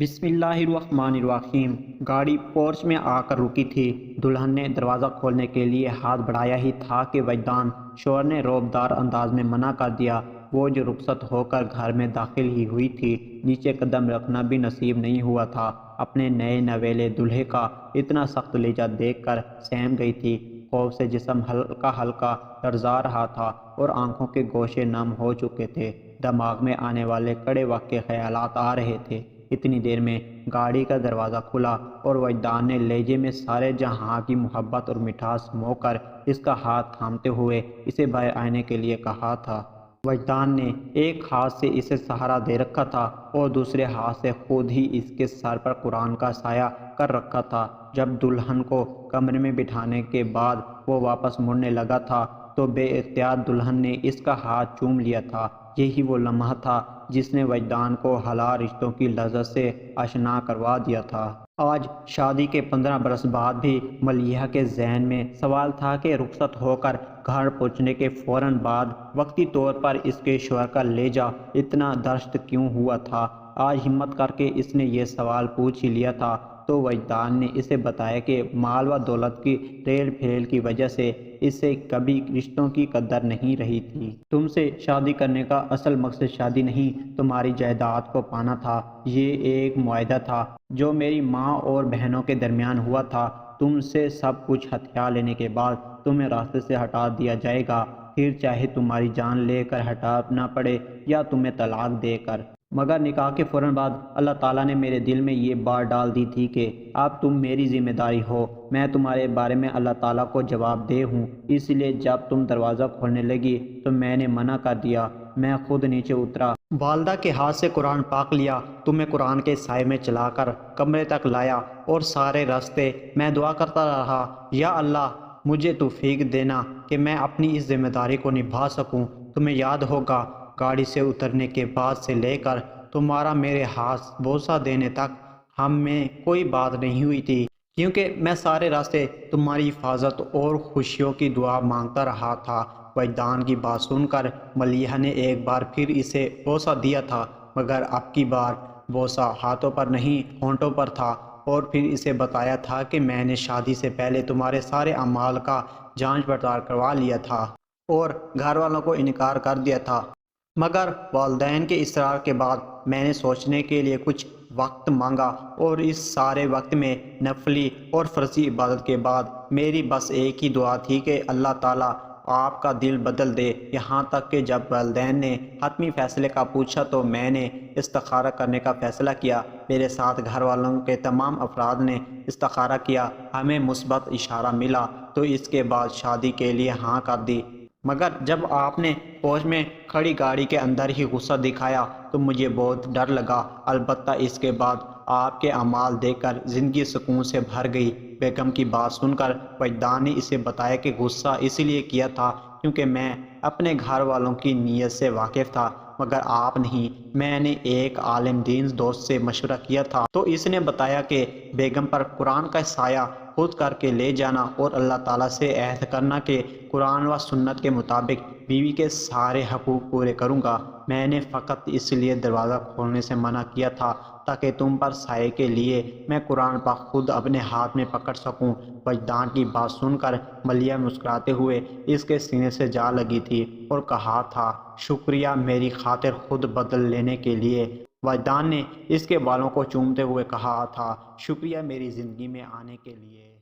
بسم اللہ الرحمن الرحیم۔ گاڑی پورچ میں آ کر رکی تھی۔ دلہن نے دروازہ کھولنے کے لیے ہاتھ بڑھایا ہی تھا کہ وجدان شوہر نے روبدار انداز میں منع کر دیا۔ وہ جو رخصت ہو کر گھر میں داخل ہی ہوئی تھی، نیچے قدم رکھنا بھی نصیب نہیں ہوا تھا۔ اپنے نئے نویلے دولہے کا اتنا سخت لہجہ دیکھ کر سہم گئی تھی۔ خوف سے جسم ہلکا ہلکا لرزا رہا تھا اور آنکھوں کے گوشے نم ہو چکے تھے۔ دماغ میں آنے والے کڑے وقت کے خیالات آ رہے تھے۔ اتنی دیر میں گاڑی کا دروازہ کھلا اور وجدان نے لہجے میں سارے جہاں کی محبت اور مٹھاس مو کر اس کا ہاتھ تھامتے ہوئے اسے باہر آنے کے لیے کہا تھا۔ وجدان نے ایک ہاتھ سے اسے سہارا دے رکھا تھا اور دوسرے ہاتھ سے خود ہی اس کے سر پر قرآن کا سایہ کر رکھا تھا۔ جب دلہن کو کمرے میں بٹھانے کے بعد وہ واپس مڑنے لگا تھا تو بے اختیار دلہن نے اس کا ہاتھ چوم لیا تھا۔ یہی وہ لمحہ تھا جس نے وجدان کو حلال رشتوں کی لذت سے آشنا کروا دیا تھا۔ آج شادی کے 15 برس بعد بھی ملیحہ کے ذہن میں سوال تھا کہ رخصت ہو کر گھر پہنچنے کے فوراً بعد وقتی طور پر اس کے شوہر کا لہجہ اتنا درست کیوں ہوا تھا۔ آج ہمت کر کے اس نے یہ سوال پوچھ ہی لیا تھا تو وجدان نے اسے بتایا کہ مال و دولت کی ریل پھیل کی وجہ سے اسے کبھی رشتوں کی قدر نہیں رہی تھی۔ تم سے شادی کرنے کا اصل مقصد شادی نہیں، تمہاری جائیداد کو پانا تھا۔ یہ ایک معاہدہ تھا جو میری ماں اور بہنوں کے درمیان ہوا تھا۔ تم سے سب کچھ ہتھیا لینے کے بعد تمہیں راستے سے ہٹا دیا جائے گا، پھر چاہے تمہاری جان لے کر ہٹانا پڑے یا تمہیں طلاق دے کر۔ مگر نکاح کے فوراً بعد اللہ تعالیٰ نے میرے دل میں یہ بات ڈال دی تھی کہ اب تم میری ذمہ داری ہو، میں تمہارے بارے میں اللہ تعالیٰ کو جواب دہ ہوں۔ اس لیے جب تم دروازہ کھولنے لگی تو میں نے منع کر دیا۔ میں خود نیچے اترا، والدہ کے ہاتھ سے قرآن پاک لیا، تمہیں قرآن کے سائے میں چلا کر کمرے تک لایا اور سارے راستے میں دعا کرتا رہا، یا اللہ مجھے توفیق دینا کہ میں اپنی اس ذمہ داری کو نبھا سکوں۔ تمہیں یاد ہوگا گاڑی سے اترنے کے بعد سے لے کر تمہارا میرے ہاتھ بوسہ دینے تک ہم میں کوئی بات نہیں ہوئی تھی، کیونکہ میں سارے راستے تمہاری حفاظت اور خوشیوں کی دعا مانگتا رہا تھا۔ وجدان کی بات سن کر ملیحہ نے ایک بار پھر اسے بوسہ دیا تھا، مگر اب کی بار بوسہ ہاتھوں پر نہیں ہونٹوں پر تھا، اور پھر اسے بتایا تھا کہ میں نے شادی سے پہلے تمہارے سارے اعمال کا جانچ پڑتال کروا لیا تھا اور گھر والوں کو انکار کر دیا تھا، مگر والدین کے اصرار کے بعد میں نے سوچنے کے لیے کچھ وقت مانگا، اور اس سارے وقت میں نفلی اور فرضی عبادت کے بعد میری بس ایک ہی دعا تھی کہ اللہ تعالیٰ آپ کا دل بدل دے۔ یہاں تک کہ جب والدین نے حتمی فیصلے کا پوچھا تو میں نے استخارہ کرنے کا فیصلہ کیا۔ میرے ساتھ گھر والوں کے تمام افراد نے استخارہ کیا، ہمیں مثبت اشارہ ملا تو اس کے بعد شادی کے لیے ہاں کر دی، مگر جب آپ نے فوج میں کھڑی گاڑی کے اندر ہی غصہ دکھایا تو مجھے بہت ڈر لگا۔ البتہ اس کے بعد آپ کے اعمال دیکھ کر زندگی سکون سے بھر گئی۔ بیگم کی بات سن کر وجدان نے اسے بتایا کہ غصہ اس لیے کیا تھا کیونکہ میں اپنے گھر والوں کی نیت سے واقف تھا، مگر آپ نہیں۔ میں نے ایک عالم دین دوست سے مشورہ کیا تھا تو اس نے بتایا کہ بیگم پر قرآن کا سایہ خود کر کے لے جانا اور اللہ تعالیٰ سے عہد کرنا کہ قرآن و سنت کے مطابق بیوی کے سارے حقوق پورے کروں گا۔ میں نے فقط اس لیے دروازہ کھولنے سے منع کیا تھا تاکہ تم پر سائے کے لیے میں قرآن پاک خود اپنے ہاتھ میں پکڑ سکوں۔ وجدان کی بات سن کر ملیحہ مسکراتے ہوئے اس کے سینے سے جا لگی تھی اور کہا تھا، شکریہ میری خاطر خود بدل لینے کے لیے۔ وجدان نے اس کے بالوں کو چومتے ہوئے کہا تھا، شکریہ میری زندگی میں آنے کے لیے۔